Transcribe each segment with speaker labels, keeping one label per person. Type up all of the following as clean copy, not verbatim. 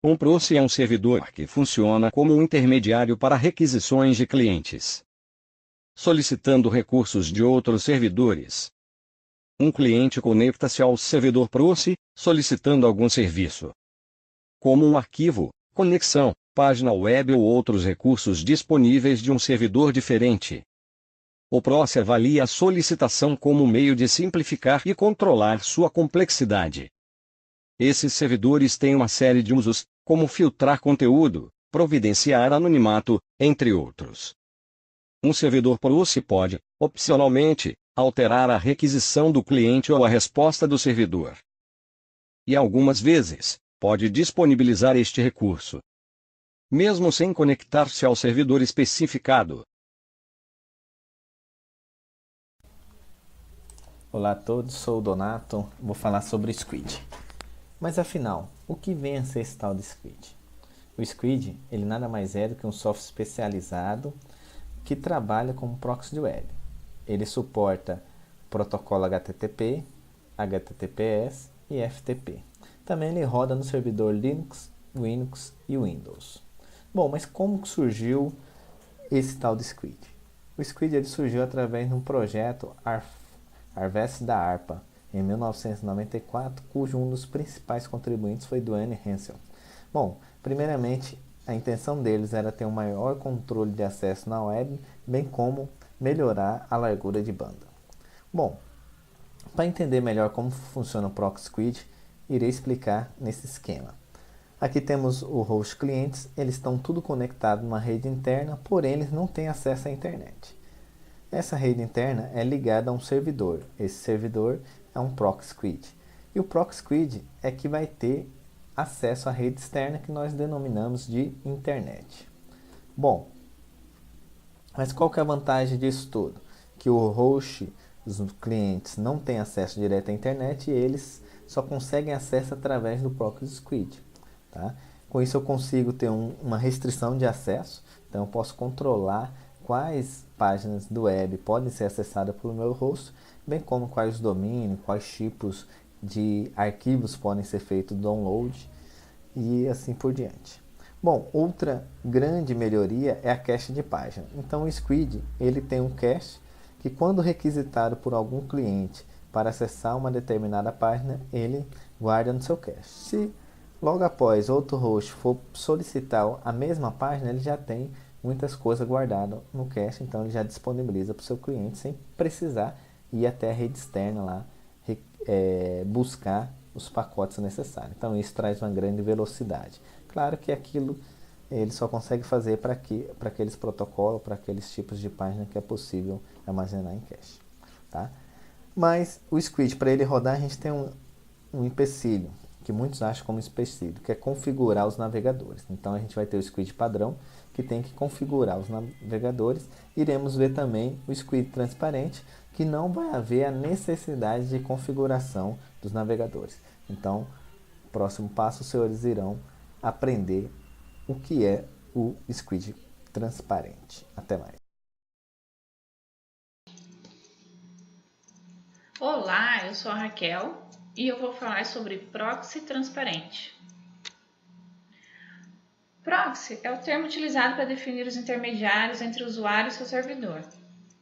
Speaker 1: Um proxy é um servidor que funciona como um intermediário para requisições de clientes, solicitando recursos de outros servidores. Um cliente conecta-se ao servidor proxy, solicitando algum serviço, como um arquivo, conexão, página web ou outros recursos disponíveis de um servidor diferente. O proxy avalia a solicitação como um meio de simplificar e controlar sua complexidade. Esses servidores têm uma série de usos, como filtrar conteúdo, providenciar anonimato, entre outros. Um servidor proxy pode, opcionalmente, alterar a requisição do cliente ou a resposta do servidor. E algumas vezes, pode disponibilizar este recurso, mesmo sem conectar-se ao servidor especificado.
Speaker 2: Olá a todos, sou o Donato, vou falar sobre o Squid. Mas afinal, o que vem a ser esse tal de Squid? O Squid, ele nada mais é do que um software especializado que trabalha como proxy de web. Ele suporta protocolo HTTP, HTTPS e FTP. Também ele roda no servidor Linux, Windows e Windows. Bom, mas como surgiu esse tal de Squid? O Squid ele surgiu através de um projeto Harvest da ARPA, em 1994, cujo um dos principais contribuintes foi Duane Hansel. Bom, primeiramente, a intenção deles era ter um maior controle de acesso na web, bem como melhorar a largura de banda. Bom, para entender melhor como funciona o Proxy Squid, irei explicar nesse esquema. Aqui temos o host clientes, eles estão tudo conectado numa rede interna, porém eles não têm acesso à internet. Essa rede interna é ligada a um servidor. Esse servidor é um proxy squid. E o proxy squid é que vai ter acesso à rede externa que nós denominamos de internet. Bom, mas qual que é a vantagem disso tudo? Que o host, os clientes, não têm acesso direto à internet e eles só conseguem acesso através do proxy squid. Tá? Com isso eu consigo ter uma restrição de acesso, então eu posso controlar quais páginas do web podem ser acessadas pelo meu host, bem como quais domínios, quais tipos de arquivos podem ser feitos download e assim por diante. Bom, outra grande melhoria é a cache de página. Então o Squid ele tem um cache que quando requisitado por algum cliente para acessar uma determinada página, ele guarda no seu cache. Se logo após outro host for solicitar a mesma página, ele já tem muitas coisas guardadas no cache, então ele já disponibiliza para o seu cliente sem precisar ir até a rede externa lá buscar os pacotes necessários. Então isso traz uma grande velocidade. Claro que aquilo ele só consegue fazer para aqueles protocolos, para aqueles tipos de página que é possível armazenar em cache. Tá? Mas o Squid, para ele rodar, a gente tem um empecilho, que muitos acham como empecilho, que é configurar os navegadores. Então a gente vai ter o Squid padrão, que tem que configurar os navegadores. Iremos ver também o Squid transparente, que não vai haver a necessidade de configuração dos navegadores. Então, próximo passo, os senhores irão aprender o que é o Squid transparente. Até mais.
Speaker 3: Olá, eu sou a Raquel e eu vou falar sobre proxy transparente. Proxy é o termo utilizado para definir os intermediários entre o usuário e seu servidor.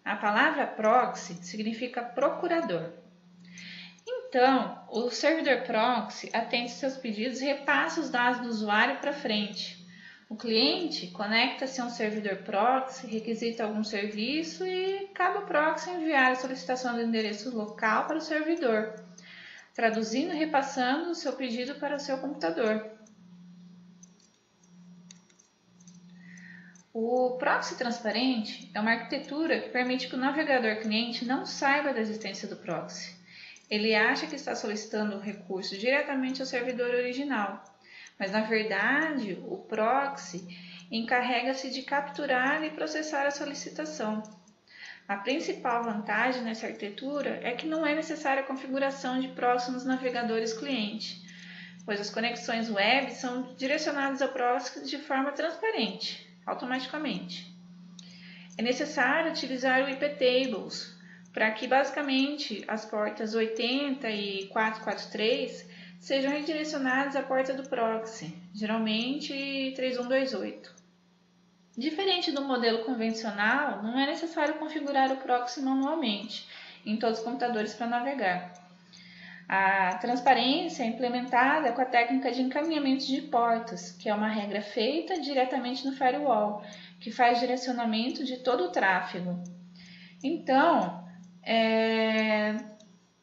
Speaker 3: A palavra proxy significa procurador. Então, o servidor proxy atende seus pedidos e repassa os dados do usuário para frente. O cliente conecta-se a um servidor proxy, requisita algum serviço e cabe ao proxy enviar a solicitação do endereço local para o servidor, traduzindo e repassando o seu pedido para o seu computador. O proxy transparente é uma arquitetura que permite que o navegador cliente não saiba da existência do proxy. Ele acha que está solicitando o recurso diretamente ao servidor original, mas na verdade o proxy encarrega-se de capturar e processar a solicitação. A principal vantagem nessa arquitetura é que não é necessária a configuração de proxy nos navegadores cliente, pois as conexões web são direcionadas ao proxy de forma transparente, automaticamente. É necessário utilizar o IP Tables para que basicamente as portas 80 e 443 sejam redirecionados à porta do proxy, geralmente 3128. Diferente do modelo convencional, não é necessário configurar o proxy manualmente em todos os computadores para navegar. A transparência é implementada com a técnica de encaminhamento de portas, que é uma regra feita diretamente no firewall, que faz direcionamento de todo o tráfego. Então,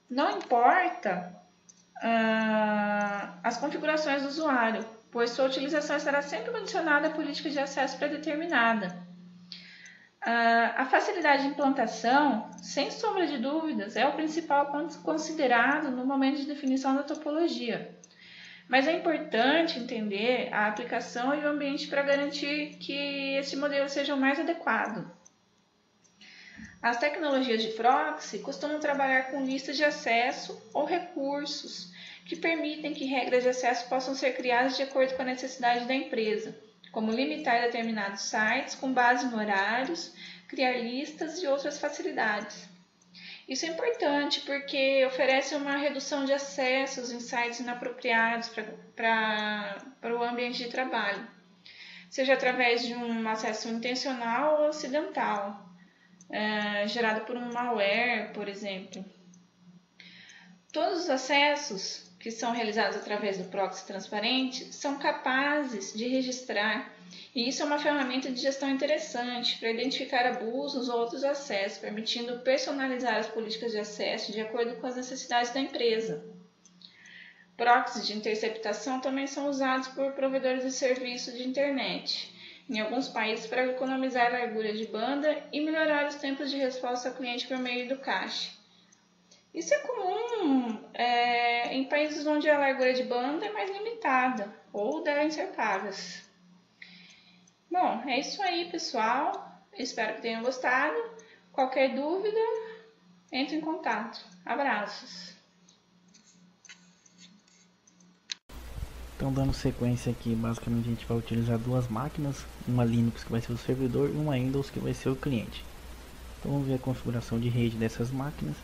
Speaker 3: não importa as configurações do usuário, pois sua utilização estará sempre condicionada à política de acesso pré-determinada. A facilidade de implantação, sem sombra de dúvidas, é o principal ponto considerado no momento de definição da topologia. Mas é importante entender a aplicação e o ambiente para garantir que esse modelo seja o mais adequado. As tecnologias de proxy costumam trabalhar com listas de acesso ou recursos que permitem que regras de acesso possam ser criadas de acordo com a necessidade da empresa, como limitar determinados sites com base em horários, criar listas e outras facilidades. Isso é importante porque oferece uma redução de acessos em sites inapropriados para o ambiente de trabalho, seja através de um acesso intencional ou acidental, gerado por um malware, por exemplo. Todos os acessos que são realizados através do proxy transparente são capazes de registrar, e isso é uma ferramenta de gestão interessante para identificar abusos ou outros acessos, permitindo personalizar as políticas de acesso de acordo com as necessidades da empresa. Proxies de interceptação também são usados por provedores de serviço de internet, em alguns países para economizar a largura de banda e melhorar os tempos de resposta ao cliente por meio do cache. Isso é comum em países onde a largura de banda é mais limitada ou devem ser pagas. Bom, é isso aí, pessoal. Espero que tenham gostado. Qualquer dúvida, entre em contato. Abraços.
Speaker 2: Então, dando sequência aqui, basicamente a gente vai utilizar duas máquinas, uma Linux que vai ser o servidor e uma Windows que vai ser o cliente. Então vamos ver a configuração de rede dessas máquinas.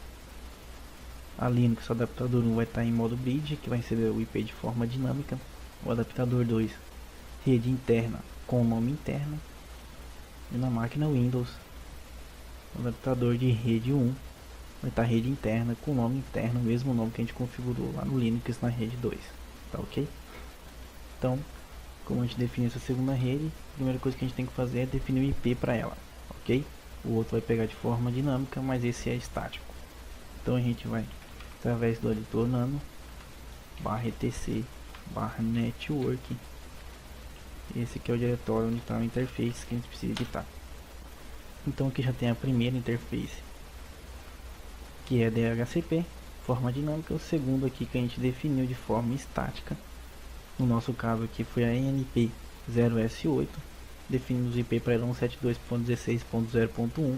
Speaker 2: A Linux, o adaptador 1 vai estar em modo bridge, que vai receber o IP de forma dinâmica. O adaptador 2, rede interna com nome interno. E na máquina Windows, o adaptador de rede 1 vai estar rede interna com nome interno, o mesmo nome que a gente configurou lá no Linux na rede 2. Tá ok? Então, como a gente define essa segunda rede, a primeira coisa que a gente tem que fazer é definir o IP para ela, ok? O outro vai pegar de forma dinâmica, mas esse é estático. Então a gente vai, através do editor nano, /etc, /network, esse aqui é o diretório onde está a interface que a gente precisa editar. Então aqui já tem a primeira interface, que é DHCP, forma dinâmica. O segundo aqui que a gente definiu de forma estática, no nosso caso aqui foi a NP 0S8, definimos o IP para ela 172.16.0.1,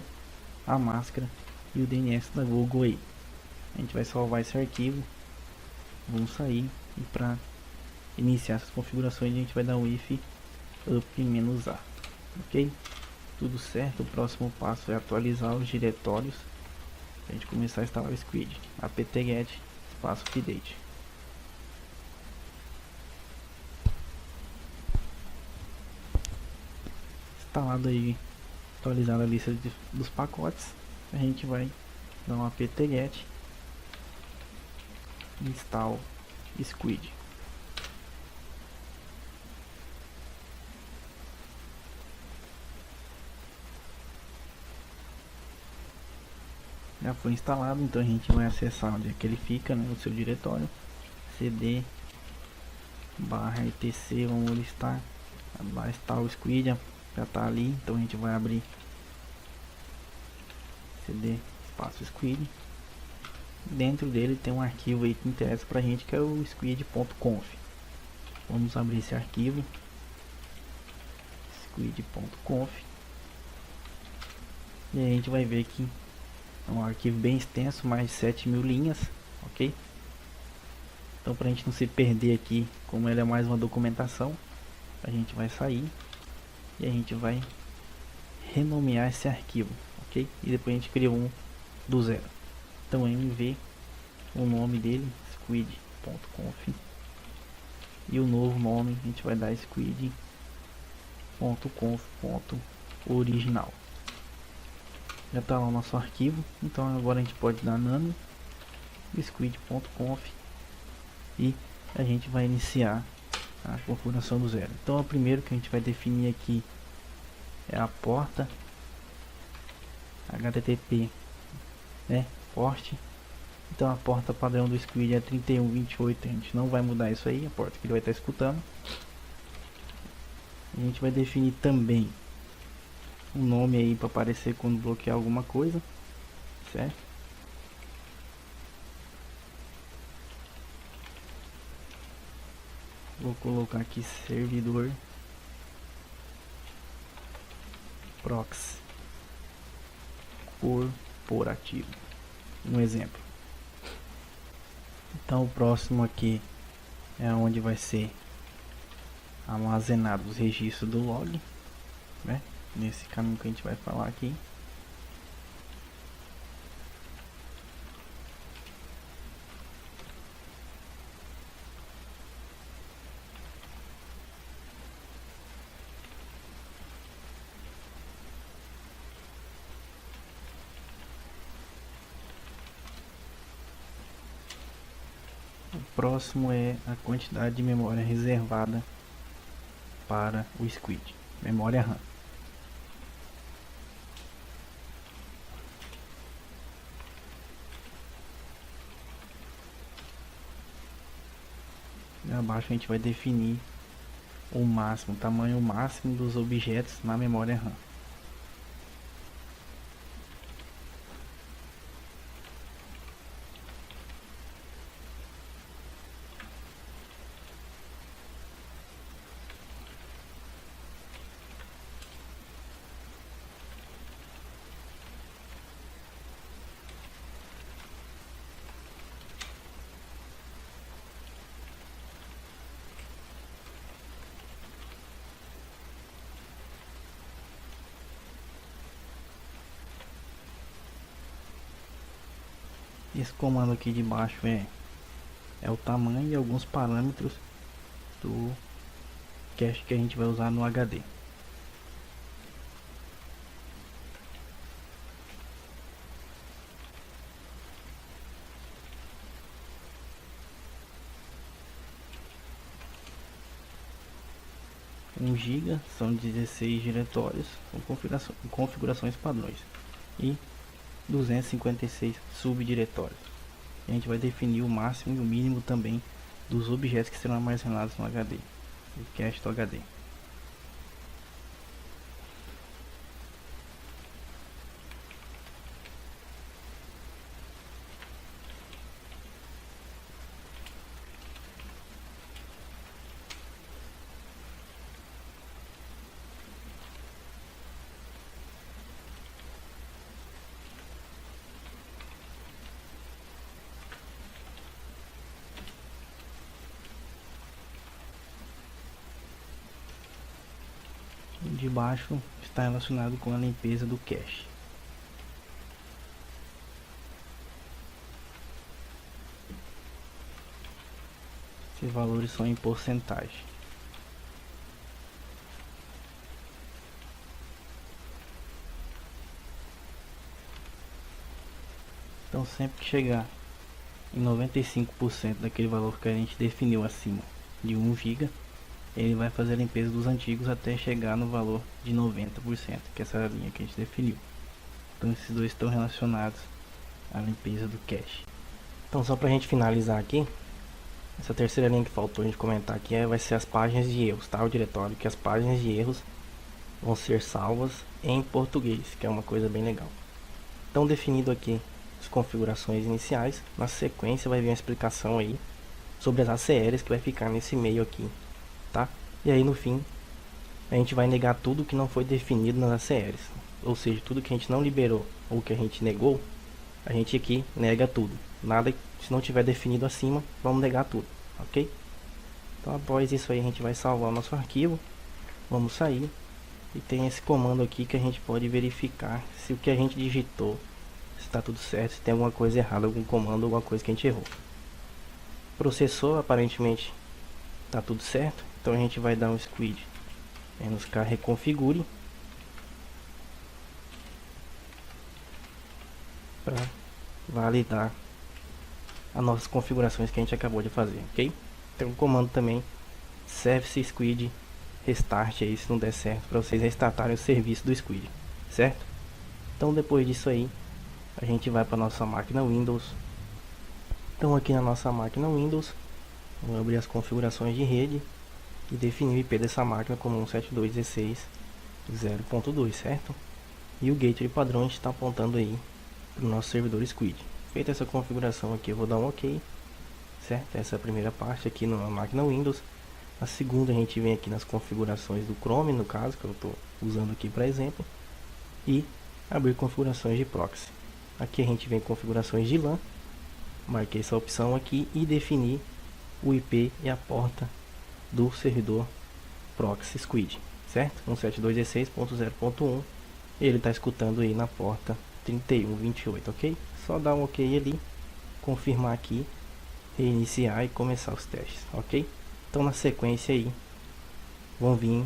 Speaker 2: a máscara e o DNS da Google aí. A gente vai salvar esse arquivo, vamos sair, e para iniciar essas configurações a gente vai dar um if up-a, ok? Tudo certo. O próximo passo é atualizar os diretórios para a gente começar a instalar o Squid. apt-get espaço update. Instalado aí, atualizada a lista dos pacotes, a gente vai dar um apt-get install Squid. Já foi instalado, então a gente vai acessar onde é que ele fica, né, o seu diretório, cd /etc, vamos listar, lá está o Squid, já está ali, então a gente vai abrir cd espaço Squid. Dentro dele tem um arquivo aí que interessa pra gente, que é o squid.conf. Vamos abrir esse arquivo, squid.conf, e aí a gente vai ver que é um arquivo bem extenso, mais de 7.000 linhas, ok? Então, para a gente não se perder aqui, como ele é mais uma documentação, a gente vai sair e a gente vai renomear esse arquivo, ok? E depois a gente cria um do zero. Então mv, o nome dele, squid.conf, e o novo nome a gente vai dar squid.conf.original. Já está lá o nosso arquivo, então agora a gente pode dar nano squid.conf e a gente vai iniciar a configuração do zero. Então o primeiro que a gente vai definir aqui é a porta HTTP, né, port. Então a porta padrão do Squid é 3128, a gente não vai mudar isso aí, a porta que ele vai estar escutando. A gente vai definir também um nome aí para aparecer quando bloquear alguma coisa, certo? Vou colocar aqui servidor proxy corporativo, um exemplo. Então o próximo aqui é onde vai ser armazenado os registros do log, né? Nesse caminho que a gente vai falar aqui. O próximo é a quantidade de memória reservada para o Squid, memória RAM. E abaixo a gente vai definir o máximo, o tamanho máximo dos objetos na memória RAM. Esse comando aqui de baixo é o tamanho e alguns parâmetros do cache que a gente vai usar no HD. Um GB são 16 diretórios com configurações padrões e 256 subdiretórios. A gente vai definir o máximo e o mínimo também dos objetos que serão armazenados no HD, o cache do HD. De baixo está relacionado com a limpeza do cache. Esses valores são em porcentagem. Então sempre que chegar em 95% daquele valor que a gente definiu acima de 1 GB, ele vai fazer a limpeza dos antigos até chegar no valor de 90%, que é essa linha que a gente definiu. Então esses dois estão relacionados à limpeza do cache. Então só para a gente finalizar aqui, essa terceira linha que faltou a gente comentar aqui vai ser as páginas de erros, tá? O diretório que as páginas de erros vão ser salvas em português, que é uma coisa bem legal. Então definido aqui as configurações iniciais, na sequência vai vir uma explicação aí sobre as ACLs que vai ficar nesse meio aqui. Tá? E aí no fim a gente vai negar tudo que não foi definido nas ACLs, ou seja, tudo que a gente não liberou ou que a gente negou, a gente aqui nega tudo. Nada, se não tiver definido acima, vamos negar tudo, ok? Então após isso aí a gente vai salvar o nosso arquivo, vamos sair e tem esse comando aqui que a gente pode verificar se o que a gente digitou está tudo certo, se tem alguma coisa errada, algum comando, alguma coisa que a gente errou. Processou, aparentemente
Speaker 4: tá tudo certo. Então a gente vai dar um squid -k reconfigure para validar as nossas configurações que a gente acabou de fazer, ok? Tem um comando também service squid restart aí, se não der certo, para vocês restartarem o serviço do squid, certo? Então depois disso aí a gente vai para nossa máquina Windows. Então aqui na nossa máquina Windows, vou abrir as configurações de rede e definir o IP dessa máquina como 172.16.0.2, certo? E o gateway padrão a gente está apontando aí para o nosso servidor Squid. Feita essa configuração aqui, eu vou dar um OK, certo? Essa é a primeira parte aqui na máquina Windows. A segunda a gente vem aqui nas configurações do Chrome, no caso, que eu estou usando aqui para exemplo, e abrir configurações de proxy. Aqui a gente vem em configurações de LAN, marquei essa opção aqui e definir o IP e a porta do servidor proxy Squid, certo? 172.16.0.1, ele está escutando aí na porta 3128, ok? Só dar um OK ali, confirmar aqui, reiniciar e começar os testes, ok? Então na sequência aí vão vir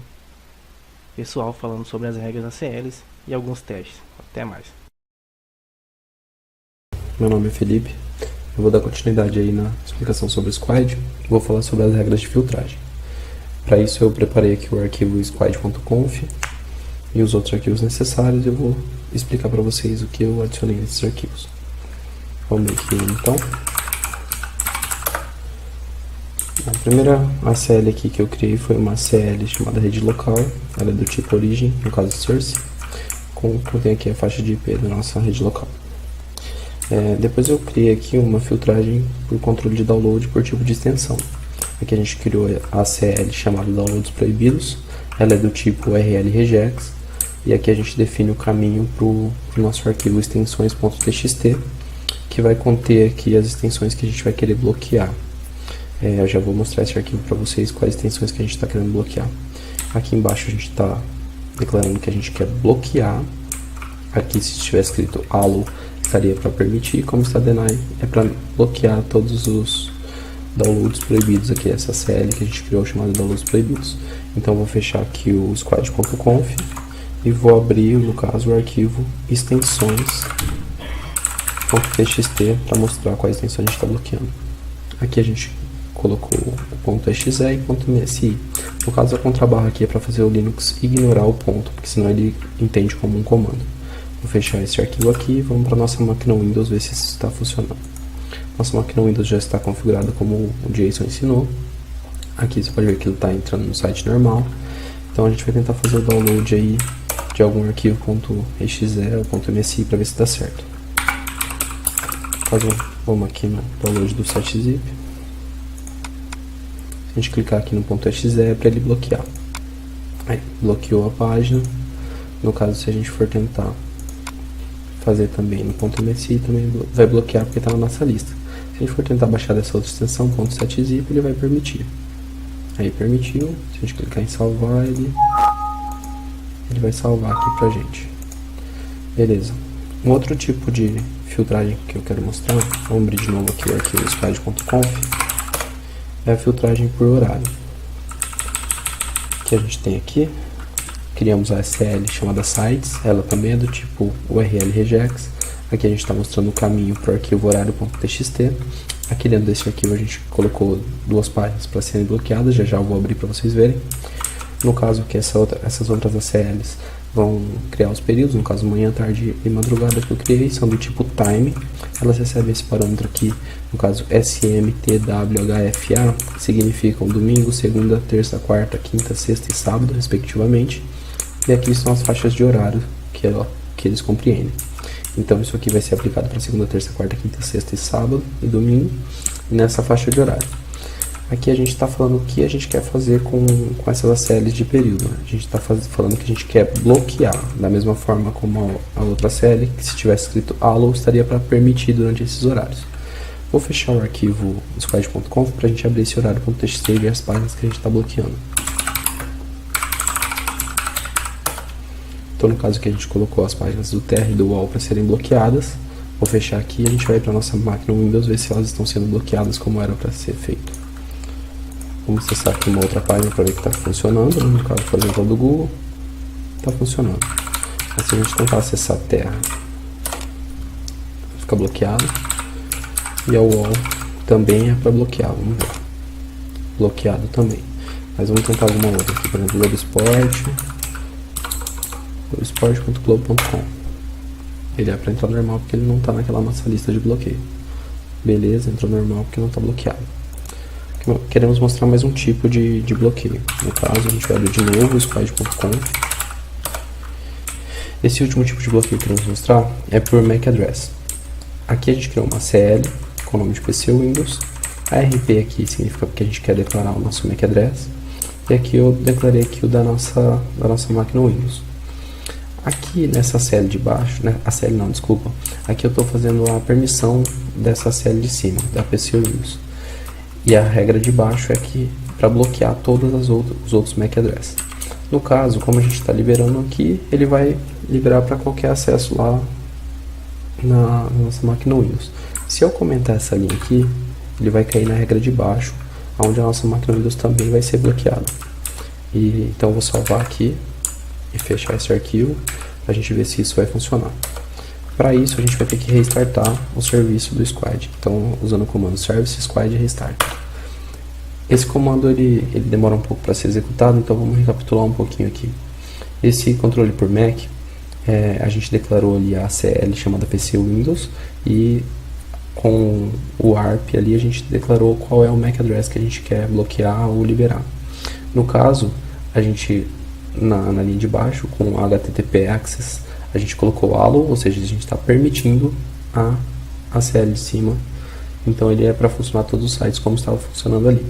Speaker 4: pessoal falando sobre as regras ACLs e alguns testes. Até mais.
Speaker 5: Meu nome é Felipe, eu vou dar continuidade aí na explicação sobre o Squid. Vou falar sobre as regras de filtragem. Para isso eu preparei aqui o arquivo squid.conf e os outros arquivos necessários. Eu vou explicar para vocês o que eu adicionei nesses arquivos. Vamos aqui então. A primeira ACL aqui que eu criei foi uma ACL chamada rede local. Ela é do tipo origem, no caso source, contém aqui a faixa de IP da nossa rede local. Depois eu criei aqui uma filtragem por controle de download por tipo de extensão. Aqui a gente criou a ACL chamada downloads proibidos. Ela é do tipo URL regex. E aqui a gente define o caminho para o nosso arquivo extensões.txt, que vai conter aqui as extensões que a gente vai querer bloquear. Eu já vou mostrar esse arquivo para vocês, quais extensões que a gente está querendo bloquear. Aqui embaixo a gente está declarando que a gente quer bloquear. Aqui se estiver escrito allow estaria para permitir, como está deny é para bloquear todos os downloads proibidos aqui, essa CL que a gente criou chamada downloads proibidos. Então vou fechar aqui o squid.conf e vou abrir, no caso, o arquivo extensões.txt para mostrar quais extensões a gente está bloqueando. Aqui a gente colocou o .exe e .msi. No caso, a contrabarra aqui é para fazer o Linux ignorar o ponto, porque senão ele entende como um comando. Vou fechar esse arquivo aqui e vamos para nossa máquina Windows ver se isso está funcionando. Nossa máquina Windows já está configurada como o Jason ensinou. Aqui você pode ver que ele está entrando no site normal. Então a gente vai tentar fazer o download aí de algum arquivo .exe ou .msi para ver se dá certo. Vamos aqui no download do site zip. Se a gente clicar aqui no .exe é para ele bloquear. Aí, bloqueou a página. No caso, se a gente for tentar fazer também no .msi, também vai bloquear porque está na nossa lista. Se a gente for tentar baixar dessa outra extensão, .7zip, ele vai permitir. Aí permitiu, se a gente clicar em salvar, ele vai salvar aqui pra gente. Beleza. Um outro tipo de filtragem que eu quero mostrar, vamos abrir de novo aqui o arquivo squid.conf, é a filtragem por horário. Que a gente tem aqui, criamos a ACL chamada sites, ela também é do tipo URL regex. Aqui a gente está mostrando o caminho para o arquivo horário.txt. Aqui dentro desse arquivo a gente colocou duas páginas para serem bloqueadas, já eu vou abrir para vocês verem. No caso que essas outras ACLs vão criar os períodos, no caso manhã, tarde e madrugada que eu criei, são do tipo time. Elas recebem esse parâmetro aqui, no caso SMTWHFA, que significam domingo, segunda, terça, quarta, quinta, sexta e sábado, respectivamente. E aqui são as faixas de horário que eles compreendem. Então isso aqui vai ser aplicado para segunda, terça, quarta, quinta, sexta e sábado e domingo, nessa faixa de horário. Aqui a gente está falando o que a gente quer fazer com essas ACLs de período. A gente está falando que a gente quer bloquear, da mesma forma como a outra ACL, que se tivesse escrito allow estaria para permitir durante esses horários. Vou fechar o arquivo squid.conf para a gente abrir esse horário.txt e ver as páginas que a gente está bloqueando. Então no caso que a gente colocou as páginas do TR e do UOL para serem bloqueadas, vou fechar aqui e a gente vai para a nossa máquina Windows ver se elas estão sendo bloqueadas como era para ser feito. Vamos acessar aqui uma outra página para ver que está funcionando, né? No caso, por exemplo, a do Google, está funcionando. Mas se a gente tentar acessar a Terra, fica bloqueado. E a UOL também é para bloquear, vamos ver. Bloqueado também. Mas vamos tentar alguma outra aqui, por exemplo, Globo Esporte. Globoesporte.globo.com. Ele é para entrar normal porque ele não está naquela nossa lista de bloqueio. Beleza, entrou normal porque não está bloqueado. Queremos mostrar mais um tipo de bloqueio. No caso, a gente vai abrir de novo o squad.com. Esse último tipo de bloqueio que queremos mostrar é por MAC address. Aqui a gente criou uma CL com o nome de PC Windows. A RP aqui significa que a gente quer declarar o nosso MAC address. E aqui eu declarei aqui o da nossa máquina Windows. Aqui nessa CL de baixo, né? A CL não, desculpa. Aqui eu estou fazendo a permissão dessa CL de cima, da PC Windows. E a regra de baixo é que para bloquear todos os outros MAC address. No caso, como a gente está liberando aqui, ele vai liberar para qualquer acesso lá na nossa máquina Windows. Se eu comentar essa linha aqui, ele vai cair na regra de baixo, onde a nossa máquina Windows também vai ser bloqueada. Então eu vou salvar aqui e fechar esse arquivo para a gente ver se isso vai funcionar. Para isso a gente vai ter que restartar o serviço do Squad. Então usando o comando service squad restart. Esse comando ele demora um pouco para ser executado, então vamos recapitular um pouquinho aqui. Esse controle por MAC, a gente declarou ali a CL chamada PC Windows e com o ARP ali a gente declarou qual é o MAC address que a gente quer bloquear ou liberar. No caso, a gente na linha de baixo com o HTTP Access a gente colocou allo, ou seja, a gente está permitindo a CL de cima. Então ele é para funcionar todos os sites como estava funcionando ali.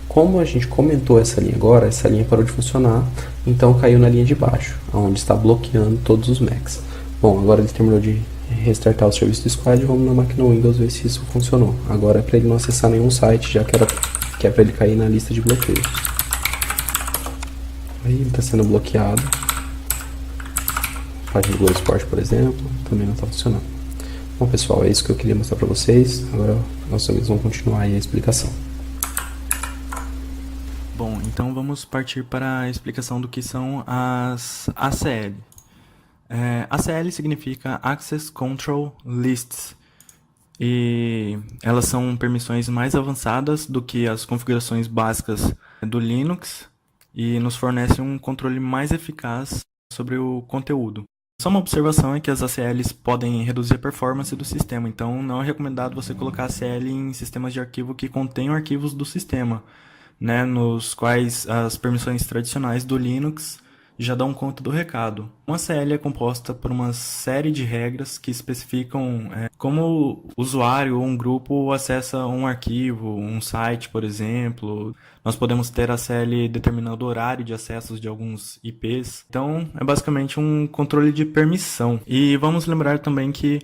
Speaker 5: Como a gente comentou essa linha agora, essa linha parou de funcionar, então caiu na linha de baixo, onde está bloqueando todos os Macs. Bom, agora ele terminou de restartar o serviço do Squad, vamos na máquina Windows ver se isso funcionou. Agora é para ele não acessar nenhum site, já que é para ele cair na lista de bloqueios. Aí ele está sendo bloqueado. A página do Globo Esporte, por exemplo, também não está funcionando. Bom pessoal, é isso que eu queria mostrar para vocês. Agora nossos amigos vão continuar aí a explicação.
Speaker 4: Bom, então vamos partir para a explicação do que são as ACL. ACL significa Access Control Lists, e elas são permissões mais avançadas do que as configurações básicas do Linux e nos fornecem um controle mais eficaz sobre o conteúdo. Só uma observação é que as ACLs podem reduzir a performance do sistema, então não é recomendado você colocar ACL em sistemas de arquivo que contenham arquivos do sistema, né, nos quais as permissões tradicionais do Linux já dão conta do recado. Uma ACL é composta por uma série de regras que especificam como o usuário ou um grupo acessa um arquivo, um site, por exemplo. Nós podemos ter ACL determinando o horário de acessos de alguns IPs. Então, é basicamente um controle de permissão. E vamos lembrar também que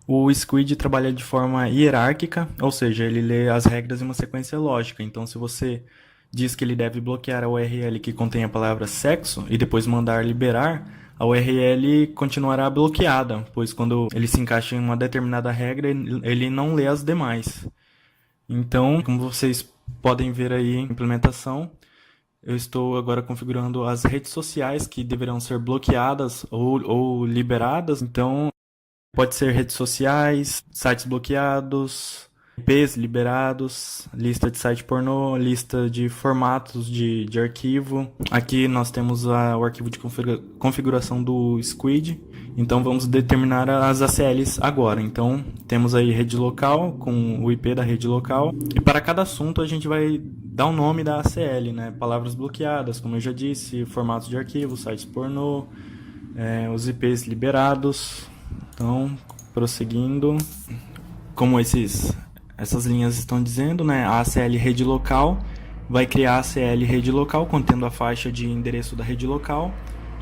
Speaker 4: o Squid trabalha de forma hierárquica, ou seja, ele lê as regras em uma sequência lógica. Então, se você diz que ele deve bloquear a URL que contém a palavra sexo e depois mandar liberar, a URL continuará bloqueada, pois quando ele se encaixa em uma determinada regra, ele não lê as demais. Então, como vocês podem ver aí em implementação, eu estou agora configurando as redes sociais que deverão ser bloqueadas ou liberadas. Então, pode ser redes sociais, sites bloqueados, IPs liberados, lista de site pornô, lista de formatos de arquivo. Aqui nós temos o arquivo de configuração do Squid. Então vamos determinar as ACLs agora. Então temos aí rede local com o IP da rede local. E para cada assunto a gente vai dar o nome da ACL, né? Palavras bloqueadas, como eu já disse, formatos de arquivo, sites pornô, os IPs liberados. Então, prosseguindo, como essas linhas estão dizendo, né? A ACL rede local vai criar a ACL rede local contendo a faixa de endereço da rede local.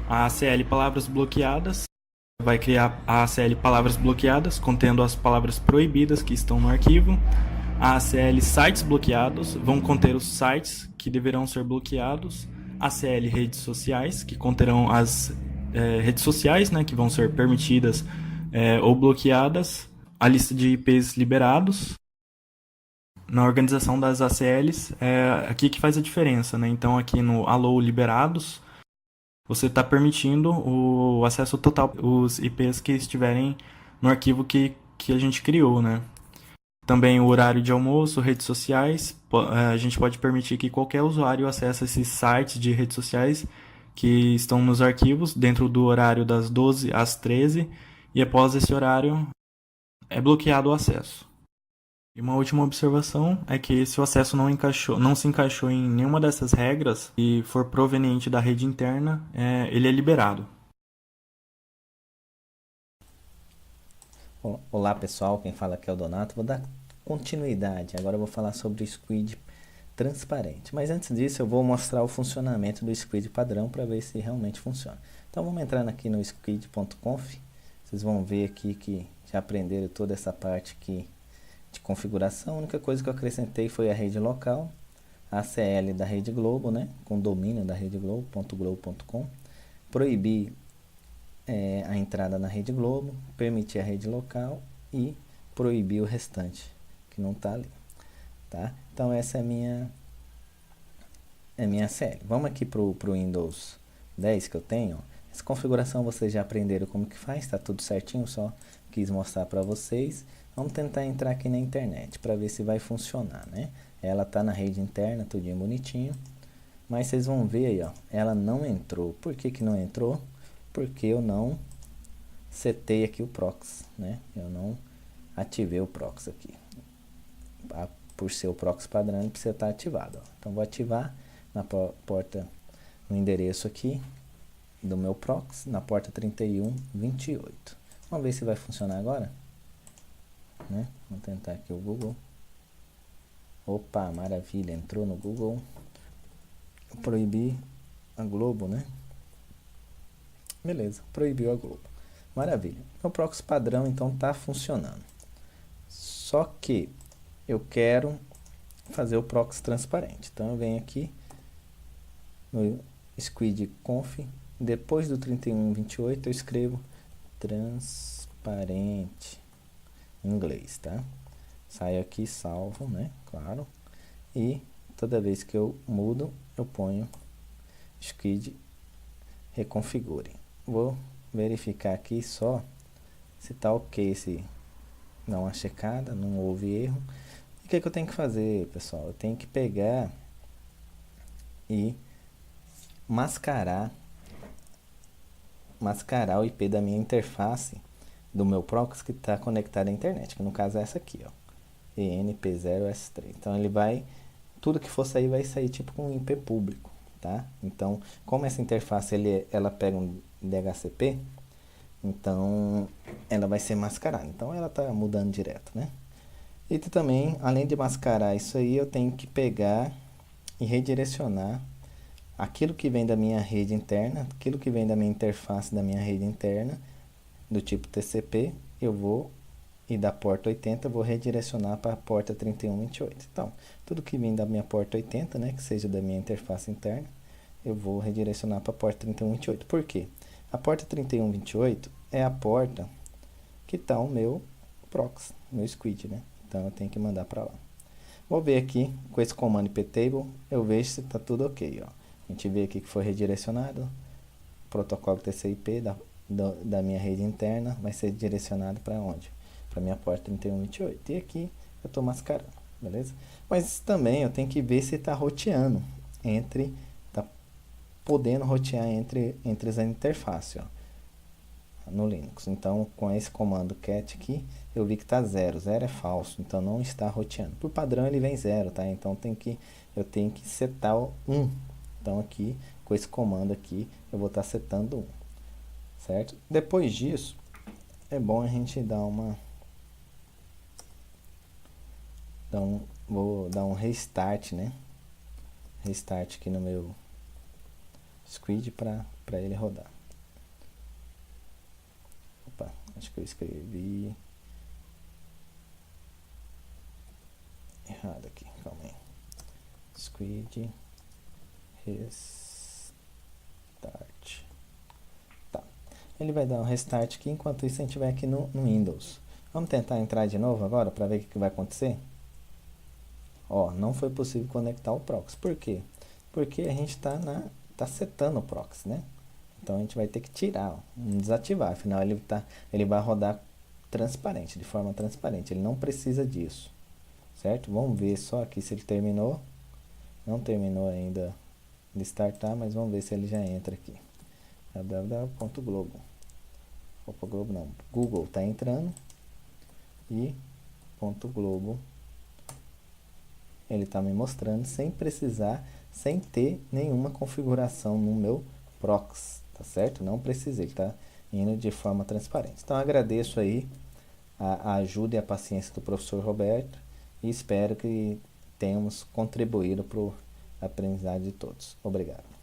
Speaker 4: A ACL palavras bloqueadas vai criar a ACL palavras bloqueadas contendo as palavras proibidas que estão no arquivo. A ACL sites bloqueados vão conter os sites que deverão ser bloqueados. A ACL redes sociais, que conterão as redes sociais, né, que vão ser permitidas ou bloqueadas. A lista de IPs liberados.
Speaker 6: na organização das ACLs, é aqui que faz a diferença, né? Então aqui no Allow liberados, você está permitindo o acesso total os IPs que estiverem no arquivo que a gente criou, né? Também o horário de almoço, redes sociais, a gente pode permitir que qualquer usuário acesse esses sites de redes sociais que estão nos arquivos dentro do horário das 12 às 13 e após esse horário é bloqueado o acesso. E uma última observação é que se o acesso não se encaixou em nenhuma dessas regras e for proveniente da rede interna, ele é liberado.
Speaker 2: Olá pessoal, quem fala aqui é o Donato. Vou dar continuidade, agora eu vou falar sobre o Squid transparente. Mas antes disso eu vou mostrar o funcionamento do Squid padrão para ver se realmente funciona. Então vamos entrar aqui no squid.conf. Vocês vão ver aqui que já aprenderam toda essa parte aqui de configuração. A única coisa que eu acrescentei foi a rede local, a ACL da rede Globo, né, com domínio da rede Globo, .globo.com. Proibir a entrada na rede Globo, permitir a rede local e proibir o restante que não está ali, tá? Então essa é a minha ACL. Vamos aqui para o Windows 10 que eu tenho. Essa configuração vocês já aprenderam como que faz, está tudo certinho, só quis mostrar para vocês. Vamos tentar entrar aqui na internet para ver se vai funcionar, né? Ela está na rede interna, tudinho bonitinho, mas vocês vão ver aí, ó, ela não entrou. Por que que não entrou? Porque eu não setei aqui o proxy, né? Eu não ativei o proxy aqui. Por ser o proxy padrão, ele precisa estar ativado, ó. Então vou ativar na porta, no endereço aqui do meu proxy, na porta 3128. Vamos ver se vai funcionar agora, né? Vamos tentar aqui o Google. Opa, maravilha, entrou no Google. Eu proibi a Globo, né? Beleza, proibiu a Globo. Maravilha. O proxy padrão então está funcionando. Só que eu quero fazer o proxy transparente. Então eu venho aqui no squid conf, depois do 3128 eu escrevo transparente em inglês, tá? Saio aqui, salvo, né? Claro. E toda vez que eu mudo, eu ponho squid reconfigure. Vou verificar aqui só se tá ok, se dá uma checada, não houve erro. E o que eu tenho que fazer, pessoal? Eu tenho que pegar e mascarar o IP da minha interface do meu proxy que está conectado à internet, que no caso é essa aqui, ó, ENP0S3. Então ele vai, tudo que for sair vai sair tipo com um IP público, tá? Então, como essa interface ela pega um DHCP, então ela vai ser mascarada. Então ela está mudando direto, né? E também, além de mascarar isso aí, eu tenho que pegar e redirecionar aquilo que vem da minha rede interna, aquilo que vem da minha interface da minha rede interna, do tipo TCP, eu vou, e da porta 80, eu vou redirecionar para a porta 3128. Então, tudo que vem da minha porta 80, né, que seja da minha interface interna, eu vou redirecionar para a porta 3128. Por quê? A porta 3128 é a porta que está o meu proxy, meu squid, né? Então eu tenho que mandar para lá. Vou ver aqui com esse comando iptable, eu vejo se está tudo ok, ó. A gente vê aqui que foi redirecionado, protocolo TCP da minha rede interna vai ser direcionado para onde? Para minha porta 3128. E aqui eu estou mascarando, beleza? Mas também eu tenho que ver se está roteando está podendo rotear entre as interfaces, ó, no Linux. Então, com esse comando cat aqui, eu vi que está 0. 0 é falso, então não está roteando. Por padrão ele vem 0, tá? Então eu tenho que setar o 1. Então aqui, com esse comando aqui, eu vou estar setando 1. Certo? Depois disso, é bom a gente vou dar um restart, né? Restart aqui no meu squid para ele rodar. Opa, acho que eu escrevi errado aqui, calma aí. Squid restart. Tá. Ele vai dar um restart aqui, enquanto isso a gente vai aqui no Windows. Vamos tentar entrar de novo agora para ver o que vai acontecer? Ó, não foi possível conectar o proxy. Por quê? Porque a gente tá setando o proxy, né? Então a gente vai ter que tirar, ó, desativar. Afinal ele vai rodar transparente, de forma transparente. Ele não precisa disso, certo? Vamos ver só aqui se ele terminou. Não terminou ainda de startar, mas vamos ver se ele já entra aqui. www.globo. Opa, Globo não. Google tá entrando e .globo ele está me mostrando sem precisar, sem ter nenhuma configuração no meu proxy, tá certo? Não precisei, tá indo de forma transparente. Então agradeço aí a ajuda e a paciência do professor Roberto e espero que tenhamos contribuído para o aprendizado de todos. Obrigado.